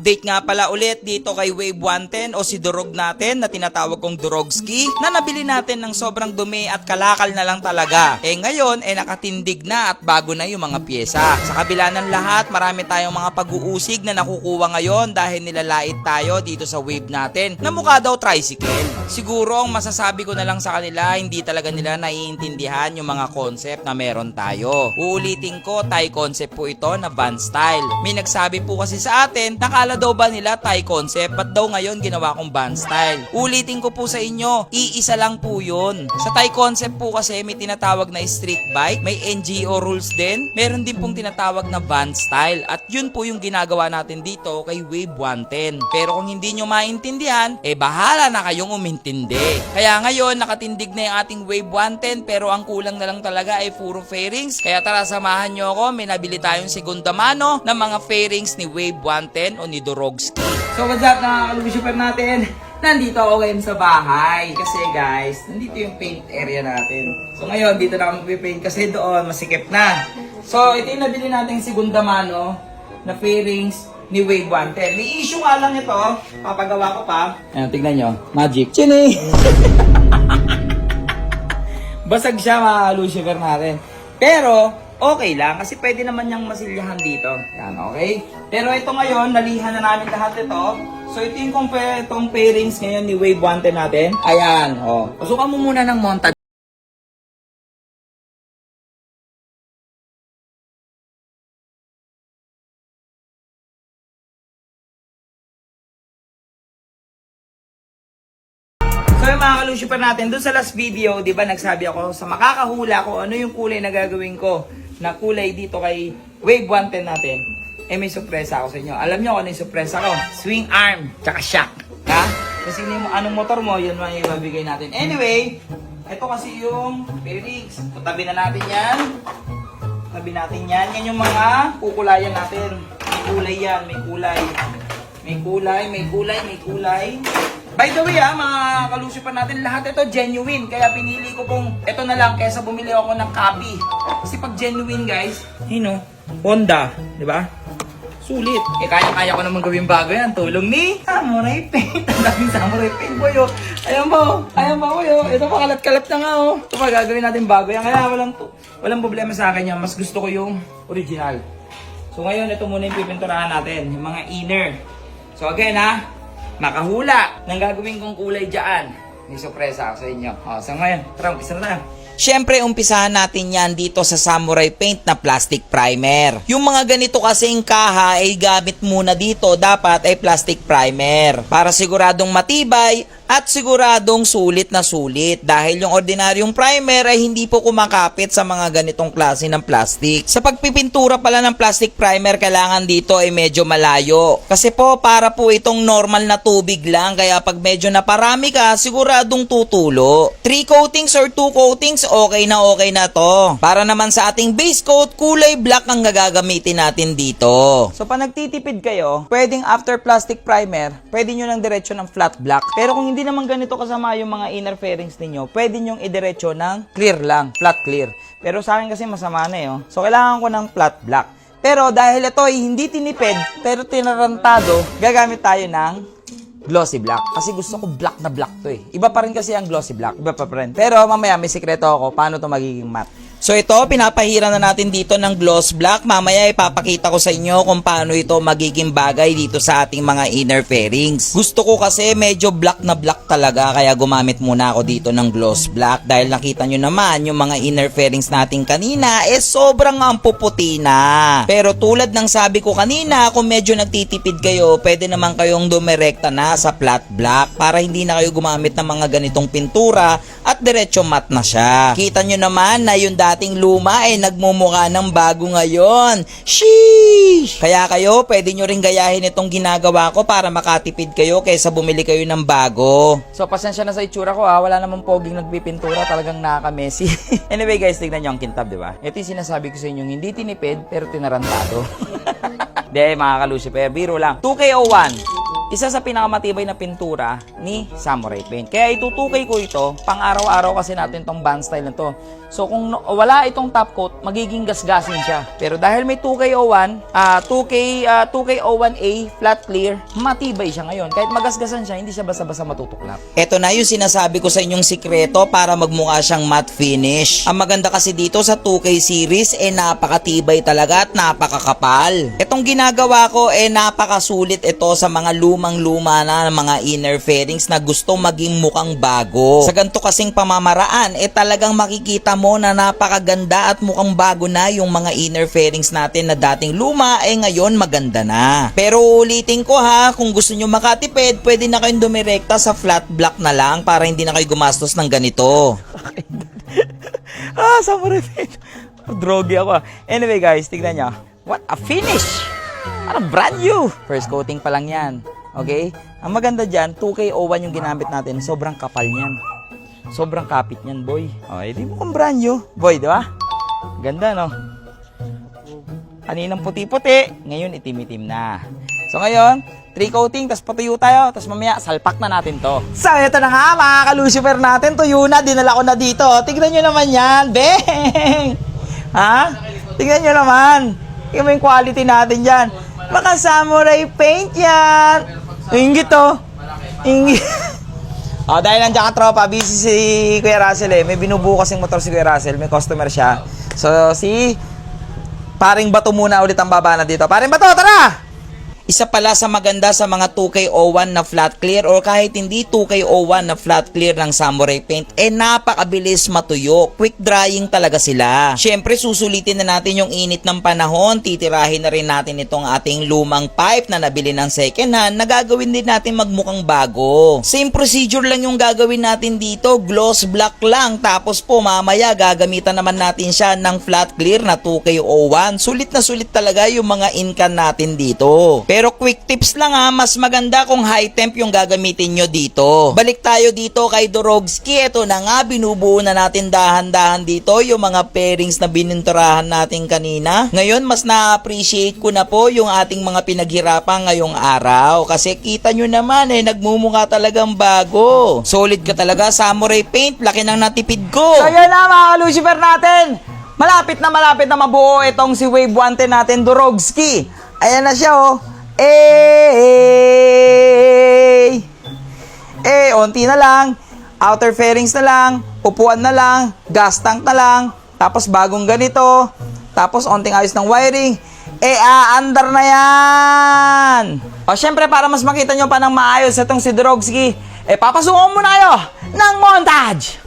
Update nga pala ulit dito kay Wave 110 o si Durog natin na tinatawag kong Durogski na nabili natin ng sobrang dumi at kalakal na lang talaga. Ngayon nakatindig na at bago na yung mga pyesa. Sa kabila ng lahat, marami tayong mga pag-uusig na nakukuha ngayon dahil nilalait tayo dito sa Wave natin na mukha daw tricycle. Siguro ang masasabi ko na lang sa kanila, hindi talaga nila naiintindihan yung mga concept na meron tayo. Uulitin ko, Thai concept po ito na van style. May nagsabi po kasi sa atin, nakala daw ba nila Thai concept, ba't daw ngayon ginawa kong van style? Ulitin ko po sa inyo, iisa lang po yun. Sa Thai concept po kasi may tinatawag na street bike, may NGO rules din, meron din pong tinatawag na van style at yun po yung ginagawa natin dito kay Wave 110. Pero kung hindi nyo maintindihan, bahala na kayong umintindi. Kaya ngayon nakatindig na yung ating Wave 110 pero ang kulang na lang talaga ay puro fairings. Kaya tara samahan nyo ako, may nabili tayong segunda mano ng mga fairings ni Wave 110 o ni Durogski. So what's up mga kalubi-super natin? Nandito ako ngayon sa bahay kasi guys, nandito yung paint area natin. So ngayon dito na ako magpipaint kasi doon masikip na. So ito yung nabili natin segunda mano na fairings ni Wave 110. May issue nga lang ito, papagawa ko pa. Ayan, tignan nyo, magic. Chini! Basag siya mga kalubi-super natin. Pero okay lang kasi pwede naman niyang masilyahan dito. Yan, okay? Pero ito ngayon, nalihan na namin lahat ito. So ito yung itong pairings ngayon ni Wave 110 natin. Ayan, oh. Pasukan mo muna ng montage. So yung mga kalusyupan natin, doon sa last video, di ba nagsabi ako sa makakahula ko ano yung kulay na gagawin ko na kulay dito kay Wave 110 natin. May sorpresa ako sa inyo. Alam nyo kung ano yung sorpresa ko? Swing arm, tsaka shock. Ha? Kasi anong motor mo, yun man yung mabigay natin. Anyway, ito kasi yung bearings. Tabi na natin yan. Tabi natin yan. Yan yung mga kukulayan natin. May kulay yan, may kulay. May kulay, may kulay, may kulay. By the way mga kalusyupan natin, lahat ito genuine. Kaya pinili ko pong ito na lang kaysa bumili ako ng copy. Kasi pag genuine guys, Honda, di ba? Sulit. Kaya-kaya ko naman gawin bago yan. Tulong ni Samurai Paint. Ang daming Samurai Paint boy, oh. Ayan ba, boy, oh. Ito pa, kalat-kalat na nga, oh. Ito pa, gagawin natin bago yan. Kaya walang problema sa akin yan. Mas gusto ko yung original. So ngayon, ito muna yung pipinturahan natin. Yung mga inner. So again, makahula ng gagawin kong kulay dyan. May sorpresa ako sa inyo. So ngayon, tara, umpisa na tayo. Siyempre, umpisahan natin yan dito sa Samurai Paint na plastic primer. Yung mga ganito kasing kaha ay gamit muna dito, dapat ay plastic primer. Para siguradong matibay at siguradong sulit na sulit. Dahil yung ordinaryong primer ay hindi po kumakapit sa mga ganitong klase ng plastic. Sa pagpipintura pala ng plastic primer, kailangan dito ay medyo malayo. Kasi po, para po itong normal na tubig lang. Kaya pag medyo naparami ka, siguradong tutulo. 3 coatings or 2 coatings, okay na to. Para naman sa ating base coat, kulay black ang gagamitin natin dito. So pag nagtitipid kayo, pwedeng after plastic primer, pwede nyo ng diretso ng flat black. Pero kung hindi naman ganito kasama yung mga inner fairings ninyo, pwede nyo idiretso ng clear lang, flat clear. Pero sa akin kasi masama na yun. So kailangan ko ng flat black. Pero dahil ito ay hindi tinipid, pero tinarantado, gagamit tayo ng glossy black. Kasi gusto ko black na black to eh. Iba pa rin kasi ang glossy black. Iba pa rin. Pero mamaya may sikreto ako paano to magiging matte. So ito, pinapahira na natin dito ng gloss black. Mamaya ipapakita ko sa inyo kung paano ito magiging bagay dito sa ating mga inner fairings. Gusto ko kasi medyo black na black talaga, kaya gumamit muna ako dito ng gloss black. Dahil nakita nyo naman, yung mga inner fairings natin kanina, sobrang ampuputi na. Pero tulad ng sabi ko kanina, kung medyo nagtitipid kayo, pwede naman kayong dumirekta na sa flat black para hindi na kayo gumamit ng mga ganitong pintura at diretso matte na siya. Kita nyo naman na yung dating luma ay nagmumukha ng bago ngayon. Sheesh! Kaya kayo, pwede nyo rin gayahin itong ginagawa ko para makatipid kayo kaysa bumili kayo ng bago. So, pasensya na sa itsura ko wala namang poging nagpipintura, talagang nakaka-messy. Anyway guys, tignan nyo ang kintab, di ba? Ito yung sinasabi ko sa inyo, hindi tinipid pero tinarantado. Hindi, mga kalusiper, biro lang. 2K01. isa sa pinakamatibay na pintura ni Samurai Paint. Kaya itutukay ko ito, pang araw-araw kasi natin tong band style na to. So kung wala itong top coat, magiging gasgasin siya. Pero dahil may 2K01, 2K01A flat clear, matibay siya ngayon. Kahit magasgasan siya, hindi siya basta-basta matutuklap. Ito na yung sinasabi ko sa inyong sikreto para magmukha siyang matte finish. Ang maganda kasi dito sa 2K series, napakatibay talaga at napakakapal. Itong ginagawa ko, napakasulit ito sa mga lumang-luma na mga inner fairings na gusto maging mukhang bago. Sa ganito kasing pamamaraan, talagang makikita mo na napakaganda at mukhang bago na yung mga inner fairings natin na dating luma, ngayon maganda na. Pero ulitin ko ha, kung gusto nyo makatipid, pwede na kayong dumirekta sa flat black na lang para hindi na kayo gumastos ng ganito. Samurai Paint. Drogi ako. Anyway guys, tignan nyo. What a finish! Ano, brand new! First coating pa lang yan. Okay? Ang maganda dyan, 2K01 yung ginamit natin. Sobrang kapal niyan. Sobrang kapit niyan, boy. Di mo kung brand new. Boy, di ba? Ganda, no? Kaninang puti-puti, ngayon itim-itim na. So ngayon, 3 coating, tapos patuyo tayo, tapos mamaya salpak na natin to. So ito na nga, mga ka-Lucifer natin, tuyo na, dinala ko na dito. Tignan nyo naman yan, beng! Ha? Tignan nyo naman. Tignan mo yung quality natin dyan. Baka Samurai Paint yan. Ingit to. Ingit. Dahil nandiyan ka tropa, busy si Kuya Russell may binubukas yung motor si Kuya Russell, may customer siya. So si Paring Bato muna ulit ang babana dito. Paring Bato, tara! Isa pala sa maganda sa mga 2K01 na flat clear or kahit hindi 2K01 na flat clear ng Samurai Paint, napakabilis matuyo. Quick drying talaga sila. Syempre susulitin na natin yung init ng panahon, titirahin na rin natin itong ating lumang pipe na nabili ng second hand na gagawin din natin magmukhang bago. Same procedure lang yung gagawin natin dito, gloss black lang, tapos po mamaya gagamitan naman natin siya ng flat clear na 2K01. Sulit na sulit talaga yung mga inkan natin dito. Pero quick tips lang ha, mas maganda kung high temp yung gagamitin nyo dito. Balik tayo dito kay Dorogski. Ito na nga, binubuo na natin dahan-dahan dito yung mga pairings na bininturahan natin kanina. Ngayon, mas na-appreciate ko na po yung ating mga pinaghirapan ngayong araw. Kasi kita nyo naman nagmumukha talagang bago. Solid ka talaga, Samurai Paint. Laki ng natipid ko. So yan na mga Lucifer natin. Malapit na mabuo itong si Wave 110 natin, Dorogski. Ayan na siya onti na lang, outer fairings na lang, upuan na lang, gas tank na lang, tapos bagong ganito, tapos onting ayos ng wiring, aandar na yan! Syempre para mas makita nyo pa ng maayos itong si Dorogski, papasukan mo na kayo ng montage!